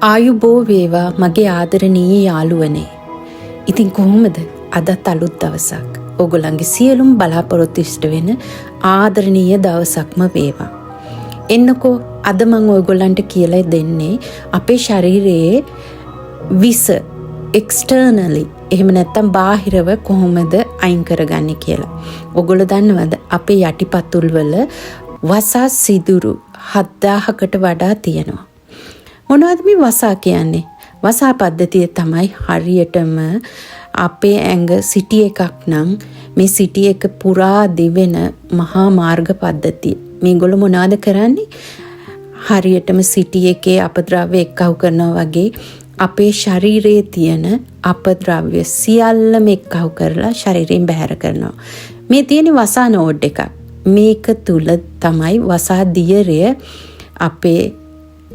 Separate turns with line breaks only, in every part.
ආයුබෝ වේවා මගේ ආදරණීය යාළුවනේ. ඉතින් කොහොමද අදත් අලුත් දවසක්. ඔයගොල්ලන්ගේ සියලුම බලාපොරොත්තු ඉෂ්ට වෙන ආදරණීය දවසක්ම වේවා. එන්නකෝ අද මම ඔයගොල්ලන්ට කියලා දෙන්නේ අපේ ශරීරයේ විස එක්ස්ටර්නලි එහෙම නැත්නම් බාහිරව කොහොමද අයින් කරගන්නේ කියලා. ඔයගොල්ලෝ දන්නවද අපේ යටිපතුල් වල වසා සිදුරු 7000කට වඩා තියෙනවා. මොනවද මේ වසා කියන්නේ? වසා පද්ධතිය තමයි හරියටම අපේ ඇඟ සිටි එකක් නම් මේ සිටි එක පුරා දිවෙන මහා මාර්ග පද්ධතිය. මේගොල්ලෝ මොනවද කරන්නේ? හරියටම සිටි එකේ අපද්‍රව්‍ය එක්කහු කරනවා වගේ අපේ ශරීරයේ තියෙන අපද්‍රව්‍ය සියල්ලම එක්කහු කරලා ශරීරයෙන් බැහැර කරනවා. මේ තියෙන වසා නෝඩ් එකක්. මේක තුල තමයි වසා දියරය අපේ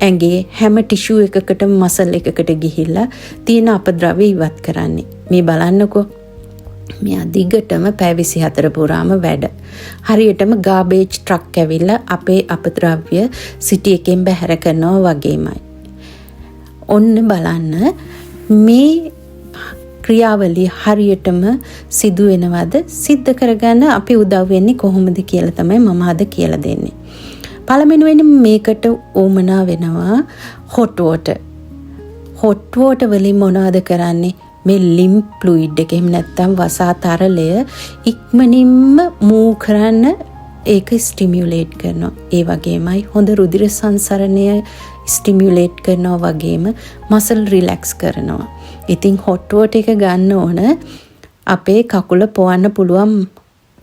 ඇඟේ හැම ටිෂු එකකටම මසල් එකකට ගිහිල්ලා තියෙන අපද්‍රව්‍ය ඉවත් කරන්නේ. මේ බලන්නකෝ. මේ දිගටම පැය 24 පුරාම වැඩ. හරියටම ගාබේජ් ට්‍රක් ඇවිල්ලා අපේ අපද්‍රව්‍ය සිටි එකෙන් බැහැර කරනවා වගේමයි. ඔන්න බලන්න මේ ක්‍රියාවලිය හරියටම සිදු වෙනවද? සිද්ධ කරගන්න අපි උදව් වෙන්නේ කොහොමද කියලා තමයි මම අද කියලා දෙන්නේ. පළවෙනිවෙනි මේකට උවමනා වෙනවා hot water. hot water වලින් මොනවද කරන්නේ? මේ lymph fluid එක එහෙම නැත්නම් වසා තරලය ඉක්මනින්ම මූව් කරන්න ඒක ස්ටිමියුලේට් කරනවා. ඒ වගේමයි හොඳ රුධිර සංසරණය ස්ටිමියුලේට් කරනවා වගේම මසල් රිලැක්ස් කරනවා. ඉතින් hot water එක ගන්න ඕන අපේ කකුල පොවන්න පුළුවන්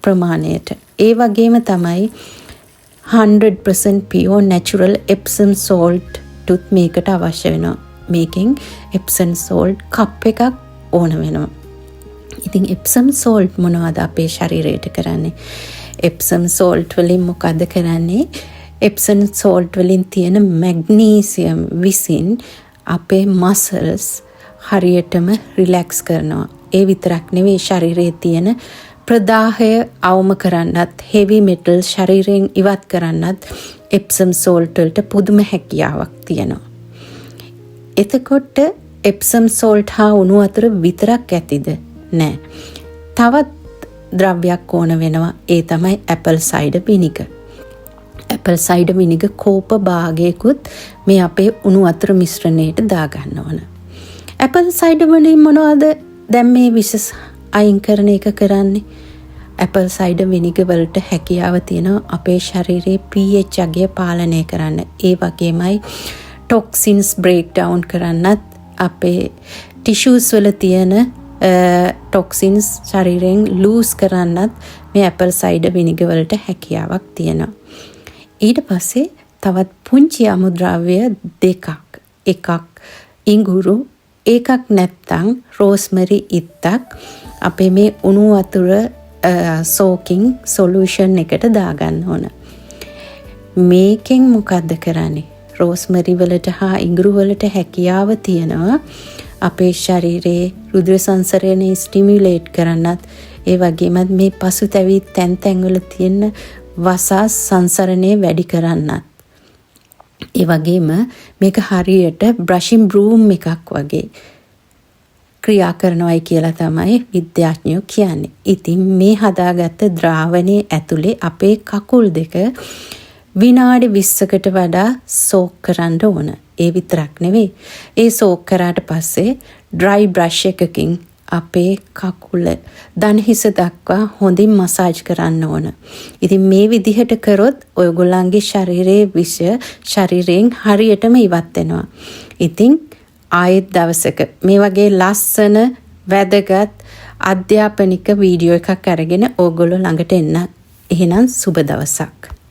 ප්‍රමාණයට. ඒ වගේම තමයි 100% pure natural Epsom salt tooth මේකට අවශ්‍ය වෙනවා. මේකෙන් Epsom salt කප් එකක් ඕන වෙනවා. ඉතින් Epsom salt මොනවද අපේ ශරීරයට කරන්නේ? Epsom salt වලින් මොකද කරන්නේ? Epsom salt වලින් තියෙන magnesium විසින් අපේ muscles හරියටම රිලැක්ස් කරනවා. ඒ විතරක් නෙවෙයි ශරීරයේ තියෙන ප්‍රදාහය අවම කරන්නත් heavy metal ශරීරයෙන් ඉවත් කරන්නත් Epsom salt වලට පුදුම හැකියාවක් තියෙනවා. එතකොට Epsom salt හා උණු වතුර විතරක් ඇතිද? නෑ. තවත් ද්‍රව්‍යයක් ඕන වෙනවා. ඒ තමයි apple cider vinegar. apple cider vinegar කෝප භාගයකුත් මේ අපේ උණු වතුර මිශ්‍රණයට දාගන්න ඕන. apple cider වලින් මොනවද දැන් මේ විශේෂ අයින් කරන එක කරන්නේ? apple cider vinegar වලට හැකියාව තියෙනවා අපේ ශරීරයේ pH අගය පාලනය කරන්න. ඒ වගේමයි toxins break down කරන්නත් අපේ tissues වල තියෙන toxins ශරීරයෙන් loose කරන්නත් මේ apple cider vinegar වලට හැකියාවක් තියෙනවා. ඊට පස්සේ තවත් පුංචි අමුද්‍රව්‍ය දෙකක්. එකක් ඉඟුරු, එකක් නැත්තම් rosemary ඉත්තක් අපේ මේ උණු වතුර soaking solution එකට දාගන්න ඕන. මේකෙන් මොකද්ද කරන්නේ? rosemary වලට හා ඉඟුරු වලට හැකියාව තියෙනවා අපේ ශරීරයේ රුධිර සංසරණය ස්ටිමියුලේට් කරන්නත් ඒ වගේම මේ පසුතැවි තැන් වල තියෙන වසා සංසරණය වැඩි කරන්නත්. ඒ වගේම මේක හරියට brushing broom එකක් වගේ ක්‍රියා කරනවායි කියලා තමයි විද්‍යාඥයෝ කියන්නේ. ඉතින් මේ හදාගත්ත ද්‍රාවණයේ ඇතුලේ අපේ කකුල් දෙක විනාඩි 20කට වඩා සෝක් කරන්න ඕන. ඒ විතරක් නෙවෙයි. ඒ සෝක් කරාට පස්සේ dry brush එකකින් අපේ කකුල දණහිස දක්වා හොඳින් මසාජ් කරන්න ඕන. ඉතින් මේ විදිහට කරොත් ඔයගොල්ලන්ගේ ශරීරයේ විෂ ශරීරයෙන් හරියටම ඉවත් වෙනවා. ඉතින් ආයෙත් දවසක මේ වගේ ලස්සන වැදගත් අධ්‍යාපනික වීඩියෝ එකක් අරගෙන ඕගොල්ලෝ ළඟට එන්න. එහෙනම් සුබ දවසක්.